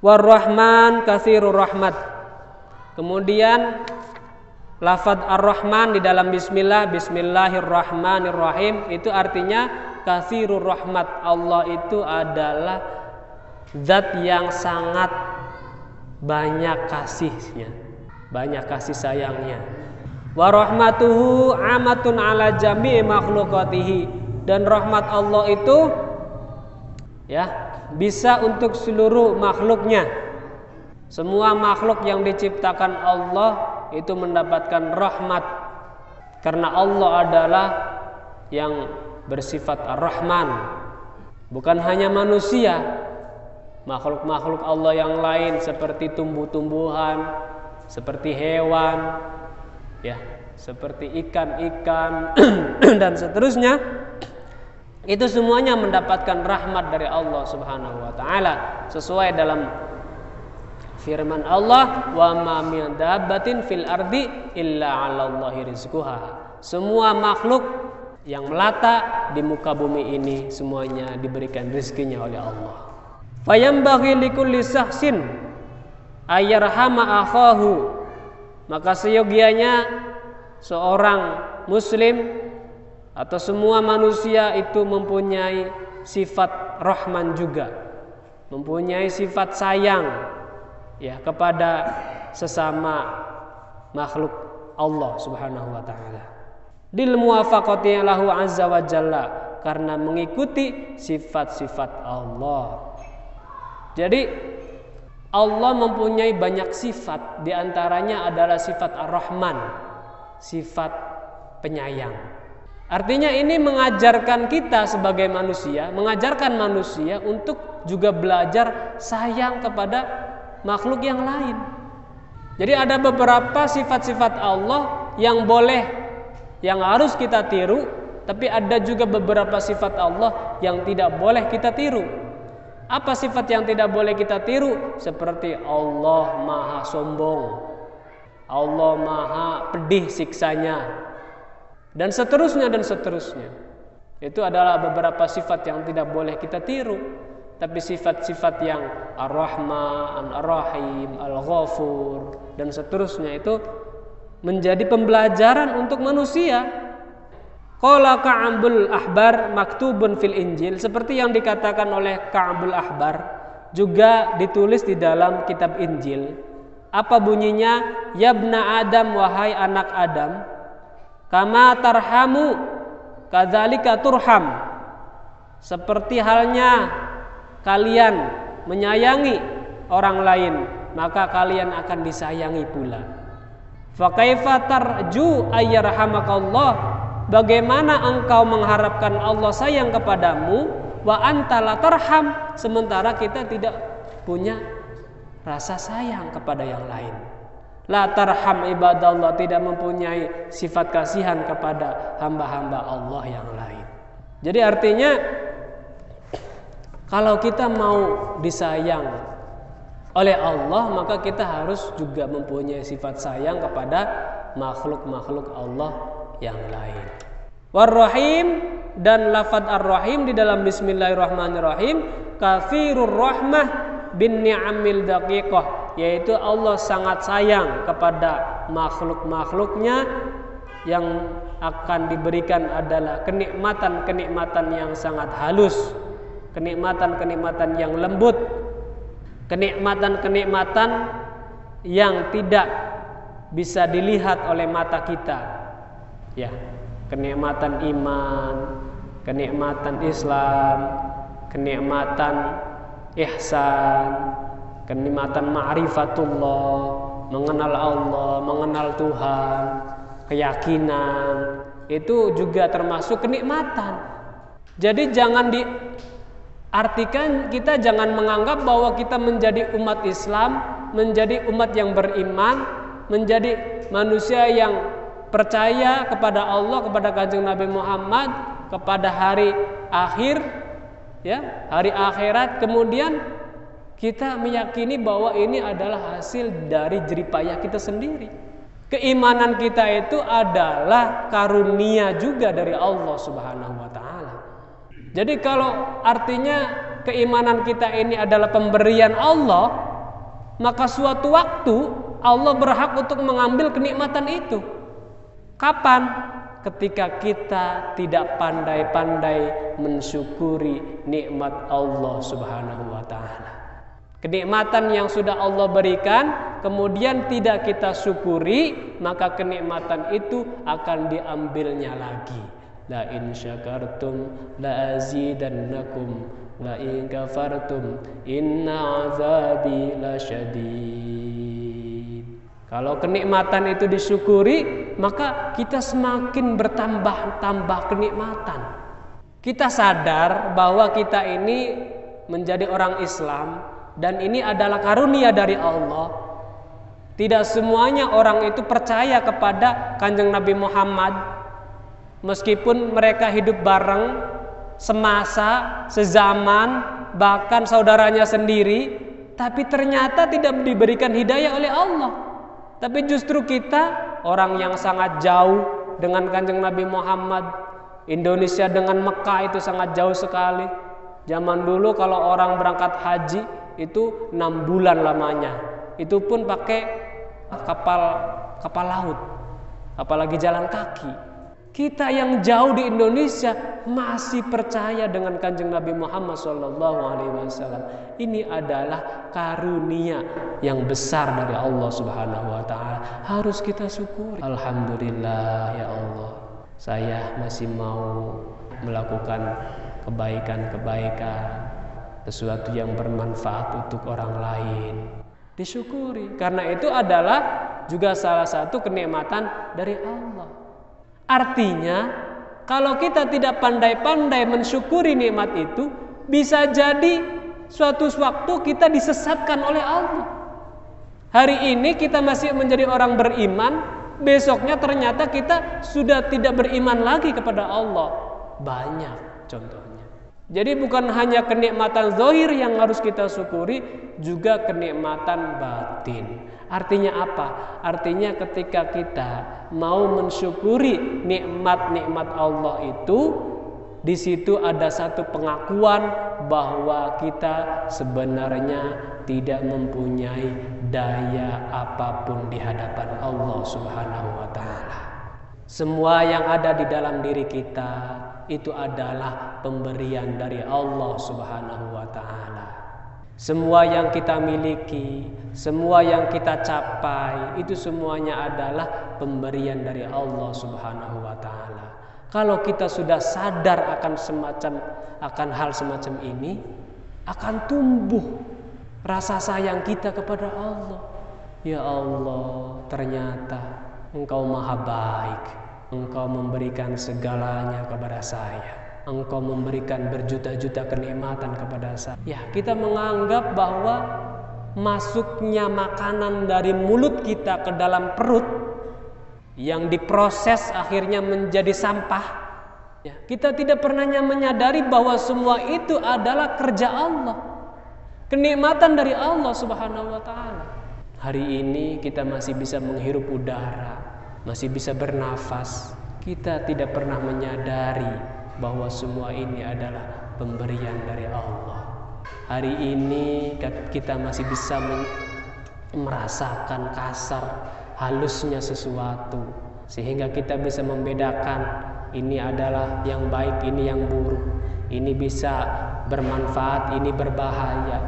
War-Rahman katsirur rahmat. Kemudian lafaz Ar-Rahman di dalam bismillah, bismillahirrahmanirrahim, itu artinya katsirur rahmat. Allah itu adalah zat yang sangat banyak kasihnya, banyak kasih sayangnya. Wa rahmatuhu amatun ala jami'i makhluqatihi, dan rahmat Allah itu ya bisa untuk seluruh makhluknya. Semua makhluk yang diciptakan Allah itu mendapatkan rahmat, karena Allah adalah yang bersifat Ar-Rahman. Bukan hanya manusia, makhluk-makhluk Allah yang lain seperti tumbuh-tumbuhan, seperti hewan, ya, seperti ikan-ikan dan seterusnya, itu semuanya mendapatkan rahmat dari Allah Subhanahu wa taala sesuai dalam firman Allah, wa ma min dabbatin fil ardi illa 'alallahi rizquha. Semua makhluk yang melata di muka bumi ini semuanya diberikan rezekinya oleh Allah. Fayambaghi likulli syahsin ayyarhama akhahu, maka seyogianya seorang muslim atau semua manusia itu mempunyai sifat rahman juga, mempunyai sifat sayang ya kepada sesama makhluk Allah Subhanahu wa taala. Dil muwafaqati lahu azza wa jalla, karena mengikuti sifat-sifat Allah. Jadi Allah mempunyai banyak sifat, di antaranya adalah sifat Ar-Rahman, sifat penyayang. Artinya ini mengajarkan kita sebagai manusia, mengajarkan manusia untuk juga belajar sayang kepada makhluk yang lain. Jadi ada beberapa sifat-sifat Allah yang boleh, yang harus kita tiru, tapi ada juga beberapa sifat Allah yang tidak boleh kita tiru. Apa sifat yang tidak boleh kita tiru? Seperti Allah maha sombong, Allah maha pedih siksanya, dan seterusnya dan seterusnya. Itu adalah beberapa sifat yang tidak boleh kita tiru. Tapi sifat-sifat yang Ar-Rahman, Ar-Rahim, Al-Ghafur dan seterusnya itu menjadi pembelajaran untuk manusia. Qala Ka'bul Ahbar maktubun fil Injil, seperti yang dikatakan oleh Ka'bul Ahbar, juga ditulis di dalam kitab Injil. Apa bunyinya? Yabna Adam, wahai anak Adam, kama tarhamu kadzalika turham, seperti halnya kalian menyayangi orang lain, maka kalian akan disayangi pula. Fa kaifa tarju ayyarhamakallah, bagaimana engkau mengharapkan Allah sayang kepadamu, wa anta la tarham, sementara kita tidak punya rasa sayang kepada yang lain. La tarham ibadallah, tidak mempunyai sifat kasihan kepada hamba-hamba Allah yang lain. Jadi artinya kalau kita mau disayang oleh Allah, maka kita harus juga mempunyai sifat sayang kepada makhluk-makhluk Allah yang lain. War-Rahim, dan lafaz Ar-Rahim di dalam Bismillahirrahmanirrahim, katsirur rahmah bin ni'amil daqiqah, yaitu Allah sangat sayang kepada makhluk-makhluknya, yang akan diberikan adalah kenikmatan-kenikmatan yang sangat halus, kenikmatan-kenikmatan yang lembut, kenikmatan-kenikmatan yang tidak bisa dilihat oleh mata kita. Ya, kenikmatan iman, kenikmatan Islam, kenikmatan ihsan, kenikmatan ma'rifatullah, mengenal Allah, mengenal Tuhan, keyakinan, itu juga termasuk kenikmatan. Jadi jangan diartikan, kita jangan menganggap bahwa kita menjadi umat Islam, menjadi umat yang beriman, menjadi manusia yang percaya kepada Allah, kepada Kanjeng Nabi Muhammad, kepada hari akhir, ya, hari akhirat, kemudian kita meyakini bahwa ini adalah hasil dari jeripayah kita sendiri. Keimanan kita itu adalah karunia juga dari Allah Subhanahu wa taala. Jadi kalau artinya keimanan kita ini adalah pemberian Allah, maka suatu waktu Allah berhak untuk mengambil kenikmatan itu. Kapan? Ketika kita tidak pandai-pandai mensyukuri nikmat Allah Subhanahu wa taala. Kenikmatan yang sudah Allah berikan kemudian tidak kita syukuri, maka kenikmatan itu akan diambilnya lagi. La in syakartum la azidannakum la in kafartum inna azabi lasyadid. Kalau kenikmatan itu disyukuri, maka kita semakin bertambah-tambah kenikmatan. Kita sadar bahwa kita ini menjadi orang Islam dan ini adalah karunia dari Allah. Tidak semuanya orang itu percaya kepada Kanjeng Nabi Muhammad, meskipun mereka hidup bareng, semasa, sezaman, bahkan saudaranya sendiri, tapi ternyata tidak diberikan hidayah oleh Allah. Tapi justru kita, orang yang sangat jauh dengan Kanjeng Nabi Muhammad, Indonesia dengan Mekah itu sangat jauh sekali. Zaman dulu kalau orang berangkat haji itu 6 bulan lamanya. Itu pun pakai kapal laut, apalagi jalan kaki. Kita yang jauh di Indonesia masih percaya dengan Kanjeng Nabi Muhammad SAW. Ini adalah karunia yang besar dari Allah Subhanahu wa taala. Harus kita syukuri. Alhamdulillah ya Allah, saya masih mau melakukan kebaikan-kebaikan, sesuatu yang bermanfaat untuk orang lain. Disyukuri, karena itu adalah juga salah satu kenikmatan dari Allah. Artinya, kalau kita tidak pandai-pandai mensyukuri nikmat itu, bisa jadi suatu waktu kita disesatkan oleh Allah. Hari ini kita masih menjadi orang beriman, besoknya ternyata kita sudah tidak beriman lagi kepada Allah. Banyak contohnya. Jadi bukan hanya kenikmatan zahir yang harus kita syukuri, juga kenikmatan batin. Artinya apa? Artinya ketika kita mau mensyukuri nikmat-nikmat Allah itu, di situ ada satu pengakuan bahwa kita sebenarnya tidak mempunyai daya apapun di hadapan Allah Subhanahu wa taala. Semua yang ada di dalam diri kita itu adalah pemberian dari Allah Subhanahu wa taala. Semua yang kita miliki, semua yang kita capai, itu semuanya adalah pemberian dari Allah Subhanahu wa taala. Kalau kita sudah sadar akan hal semacam ini, akan tumbuh rasa sayang kita kepada Allah. Ya Allah, ternyata Engkau maha baik. Engkau memberikan segalanya kepada saya. Engkau memberikan berjuta-juta kenikmatan kepada saya. Ya, kita menganggap bahwa masuknya makanan dari mulut kita ke dalam perut yang diproses akhirnya menjadi sampah. Ya, kita tidak pernah menyadari bahwa semua itu adalah kerja Allah. Kenikmatan dari Allah Subhanahu wa taala. Hari ini kita masih bisa menghirup udara, masih bisa bernafas. Kita tidak pernah menyadari bahwa semua ini adalah pemberian dari Allah. Hari ini kita masih bisa merasakan kasar, halusnya sesuatu, sehingga kita bisa membedakan ini adalah yang baik, ini yang buruk, ini bisa bermanfaat, ini berbahaya.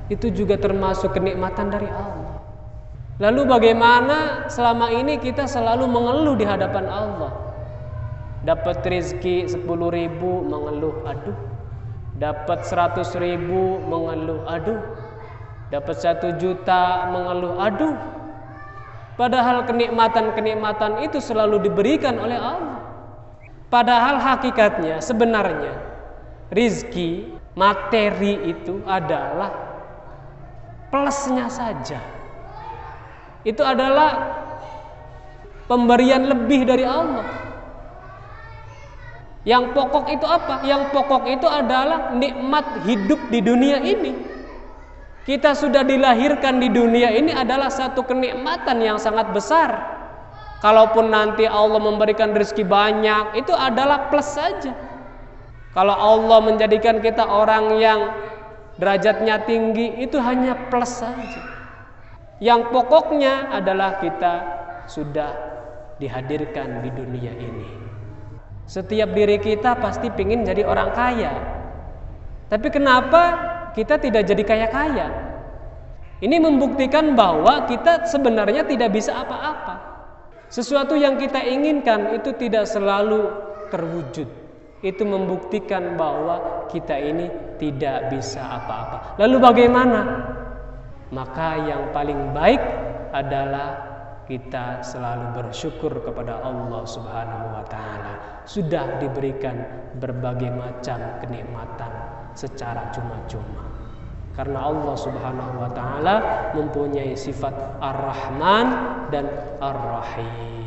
Itu juga termasuk kenikmatan dari Allah. Lalu bagaimana selama ini kita selalu mengeluh di hadapan Allah? Dapat rezeki 10.000 mengeluh, aduh. Dapat 100.000 mengeluh, aduh. Dapat 1 juta mengeluh, aduh. Padahal kenikmatan-kenikmatan itu selalu diberikan oleh Allah. Padahal hakikatnya sebenarnya rezeki, materi itu adalah plusnya saja. Itu adalah pemberian lebih dari Allah. Yang pokok itu apa? Yang pokok itu adalah nikmat hidup di dunia ini. Kita sudah dilahirkan di dunia ini adalah satu kenikmatan yang sangat besar. Kalaupun nanti Allah memberikan rezeki banyak, itu adalah plus saja. Kalau Allah menjadikan kita orang yang derajatnya tinggi, itu hanya plus saja. Yang pokoknya adalah kita sudah dihadirkan di dunia ini. Setiap diri kita pasti ingin jadi orang kaya. Tapi kenapa kita tidak jadi kaya-kaya? Ini membuktikan bahwa kita sebenarnya tidak bisa apa-apa. Sesuatu yang kita inginkan itu tidak selalu terwujud. Itu membuktikan bahwa kita ini tidak bisa apa-apa. Lalu bagaimana? Maka yang paling baik adalah kita selalu bersyukur kepada Allah Subhanahu wa taala. Sudah diberikan berbagai macam kenikmatan secara cuma-cuma. Karena Allah Subhanahu wa taala mempunyai sifat Ar-Rahman dan Ar-Rahim.